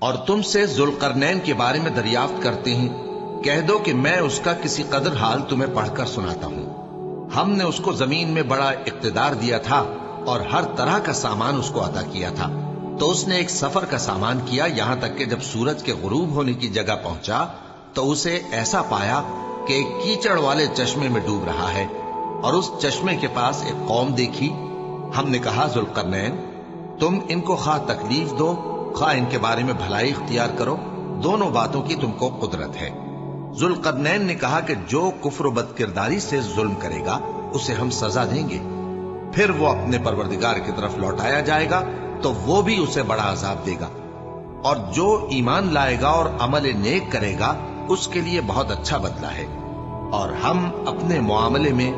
اور تم سے ذوالقرنین کے بارے میں دریافت کرتے ہیں، کہہ دو کہ میں اس کا کسی قدر حال تمہیں پڑھ کر سناتا ہوں۔ ہم نے اس کو زمین میں بڑا اقتدار دیا تھا اور ہر طرح کا سامان اس کو عطا کیا تھا، تو اس نے ایک سفر کا سامان کیا، یہاں تک کہ جب سورج کے غروب ہونے کی جگہ پہنچا تو اسے ایسا پایا کہ ایک کیچڑ والے چشمے میں ڈوب رہا ہے، اور اس چشمے کے پاس ایک قوم دیکھی۔ ہم نے کہا ذوالقرنین، تم ان کو خواہ تکلیف دو خواہ ان کے بارے میں بھلائی اختیار کرو، دونوں باتوں کی تم کو قدرت ہے۔ ذوالقرنین نے کہا کہ جو کفر و بد کرداری سے ظلم کرے گا اسے ہم سزا دیں گے، پھر وہ اپنے پروردگار کی طرف لوٹایا جائے گا تو وہ بھی اسے بڑا عذاب دے گا، اور جو ایمان لائے گا اور عمل نیک کرے گا اس کے لیے بہت اچھا بدلہ ہے، اور ہم اپنے معاملے میں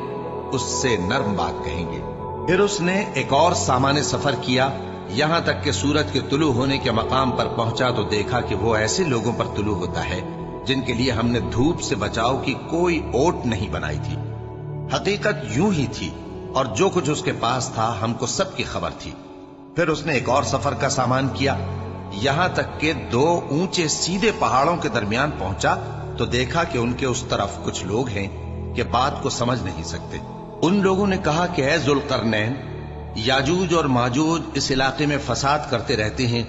اس سے نرم بات کہیں گے۔ پھر اس نے ایک اور سامان سفر کیا، یہاں تک کہ سورج کے طلوع ہونے کے مقام پر پہنچا تو دیکھا کہ وہ ایسے لوگوں پر طلوع ہوتا ہے جن کے لیے ہم نے دھوپ سے بچاؤ کی کوئی اوٹ نہیں بنائی تھی۔ حقیقت یوں ہی تھی، اور جو کچھ اس کے پاس تھا ہم کو سب کی خبر تھی۔ پھر اس نے ایک اور سفر کا سامان کیا، یہاں تک کہ دو اونچے سیدھے پہاڑوں کے درمیان پہنچا تو دیکھا کہ ان کے اس طرف کچھ لوگ ہیں کہ بات کو سمجھ نہیں سکتے۔ ان لوگوں نے کہا کہ اے ذوالقرنین، یاجوج اور ماجوج اس علاقے میں فساد کرتے رہتے ہیں،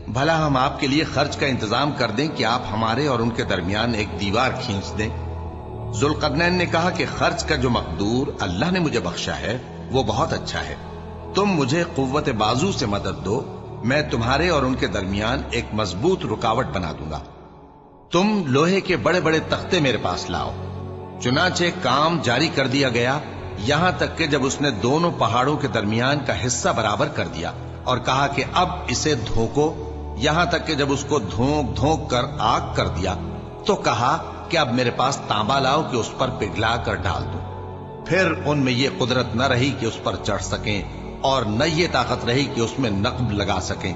بھلا ہم آپ کے لیے خرچ کا انتظام کر دیں کہ آپ ہمارے اور ان کے درمیان ایک دیوار کھینچ دیں۔ ذوالقرنین نے کہا کہ خرچ کا جو مقدور اللہ نے مجھے بخشا ہے وہ بہت اچھا ہے، تم مجھے قوت بازو سے مدد دو، میں تمہارے اور ان کے درمیان ایک مضبوط رکاوٹ بنا دوں گا۔ تم لوہے کے بڑے بڑے تختے میرے پاس لاؤ۔ چنانچہ کام جاری کر دیا گیا، یہاں تک کہ جب اس نے دونوں پہاڑوں کے درمیان کا حصہ برابر کر دیا اور کہا کہ اب اسے دھوکو، یہاں تک کہ جب اس کو دھونک دھونک کر آگ کر دیا تو کہا کہ اب میرے پاس تانبا لاؤ کہ اس پر پگھلا کر ڈال دو۔ پھر ان میں یہ قدرت نہ رہی کہ اس پر چڑھ سکیں اور نہ یہ طاقت رہی کہ اس میں نقب لگا سکیں۔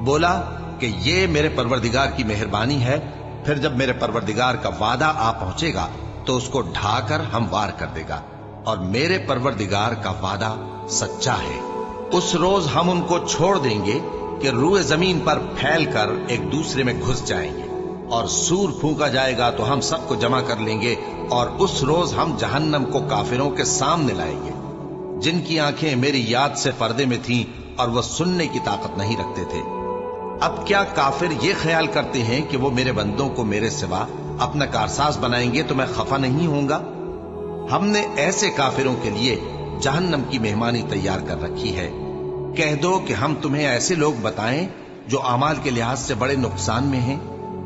بولا کہ یہ میرے پروردگار کی مہربانی ہے، پھر جب میرے پروردگار کا وعدہ آ پہنچے گا تو اس کو ڈھا کر ہموار کر دے گا، اور میرے پروردگار کا وعدہ سچا ہے۔ اس روز ہم ان کو چھوڑ دیں گے کہ روئے زمین پر پھیل کر ایک دوسرے میں گھس جائیں گے، اور سور پھونکا جائے گا تو ہم سب کو جمع کر لیں گے، اور اس روز ہم جہنم کو کافروں کے سامنے لائیں گے، جن کی آنکھیں میری یاد سے پردے میں تھیں اور وہ سننے کی طاقت نہیں رکھتے تھے۔ اب کیا کافر یہ خیال کرتے ہیں کہ وہ میرے بندوں کو میرے سوا اپنا کارساز بنائیں گے تو میں خفا نہیں ہوں گا؟ ہم نے ایسے کافروں کے لیے جہنم کی مہمانی تیار کر رکھی ہے۔ کہہ دو کہ ہم تمہیں ایسے لوگ بتائیں جو اعمال کے لحاظ سے بڑے نقصان میں ہیں۔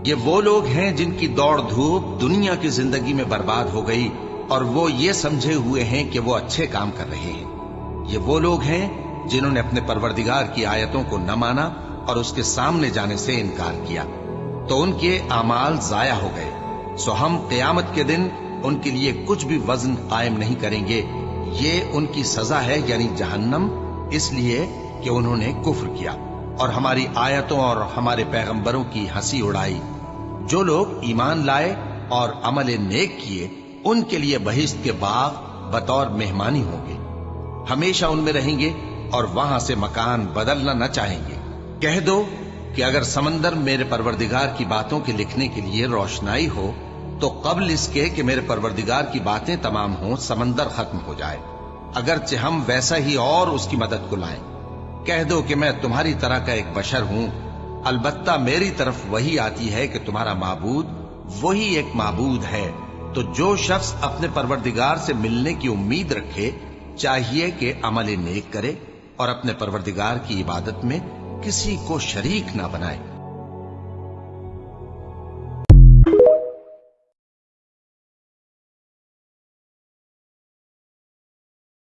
یہ وہ لوگ ہیں جن کی دوڑ دھوپ دنیا کی زندگی میں برباد ہو گئی اور وہ یہ سمجھے ہوئے ہیں کہ وہ اچھے کام کر رہے ہیں۔ یہ وہ لوگ ہیں جنہوں نے اپنے پروردگار کی آیتوں کو نہ مانا اور اس کے سامنے جانے سے انکار کیا، تو ان کے اعمال ضائع ہو گئے، سو ہم قیامت کے دن ان کے لیے کچھ بھی وزن قائم نہیں کریں گے۔ یہ ان کی سزا ہے، یعنی جہنم، اس لیے کہ انہوں نے کفر کیا اور ہماری آیتوں اور ہمارے پیغمبروں کی ہنسی اڑائی۔ جو لوگ ایمان لائے اور عمل نیک کیے ان کے لیے بہشت کے باغ بطور مہمانی ہوں گے، ہمیشہ ان میں رہیں گے اور وہاں سے مکان بدلنا نہ چاہیں گے۔ کہہ دو کہ اگر سمندر میرے پروردگار کی باتوں کے لکھنے کے لیے روشنائی ہو تو قبل اس کے کہ میرے پروردگار کی باتیں تمام ہوں سمندر ختم ہو جائے، اگرچہ ہم ویسا ہی اور اس کی مدد کو لائیں۔ کہہ دو کہ میں تمہاری طرح کا ایک بشر ہوں، البتہ میری طرف وہی آتی ہے کہ تمہارا معبود وہی ایک معبود ہے، تو جو شخص اپنے پروردگار سے ملنے کی امید رکھے چاہیے کہ عمل نیک کرے اور اپنے پروردگار کی عبادت میں کسی کو شریک نہ بنائے۔